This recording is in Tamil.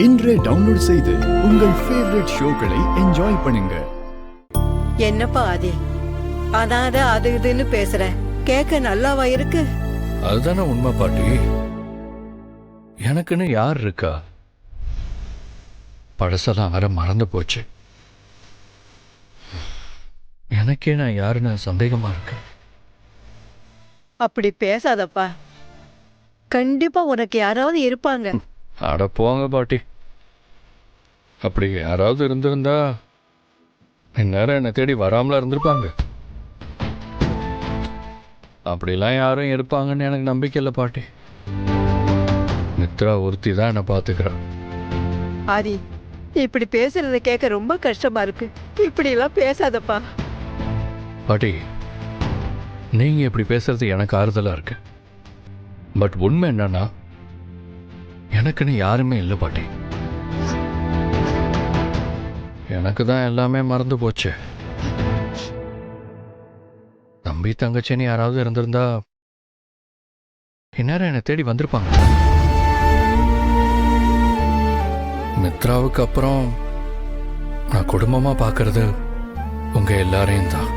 இன்றே டவுன்லோட் செய்து உங்கள் ஃபேவரட் ஷோக்களை என்ஜாய் பண்ணுங்க. என்னப்பா ஆதி, அனாத அது இதுன்னு பேசுற, கேட்க நல்லாவா இருக்கு? அதுதானே உண்மை பாட்டி. எனக்குன்னு யார் இருக்கா? பழசெல்லாம் வேற மறந்து போச்சு. எனக்கே நான் யாருன்னு சந்தேகமா இருக்கு. அப்படி பேசாதப்பா. கண்டிப்பா உனக்கு யாராவது இருப்பாங்க. அட போங்க பாட்டி. அப்படி யாராவது இருந்திருந்தா இந்நேரம் என்னை தேடி வராமலா இருந்திருப்பாங்க. அப்படிலாம் யாரும் இருப்பாங்கன்னு எனக்கு நம்பிக்கை இல்லை பாட்டி. மித்ரா ஒருத்தி தான் என்னை பார்த்துக்கிறான். ஆதி, இப்படி பேசுறத கேட்க ரொம்ப கஷ்டமா இருக்கு. இப்படி எல்லாம் பேசாதப்பா. பாட்டி, நீங்க இப்படி பேசுறது எனக்கு ஆறுதலா இருக்கு. பட் உண்மை என்னன்னா, எனக்குன்னு யாருமே இல்லை பாட்டி. எனக்கு தான் எல்லாமே மறந்து போச்சு. தம்பி தங்கச்சின்னு யாராவது இருந்திருந்தா இந்நேரம் என்னை தேடி வந்திருப்பாங்க. மித்ராவுக்கு அப்புறம் நான் குடும்பமா பார்க்கறது உங்க எல்லாரையும் தான்.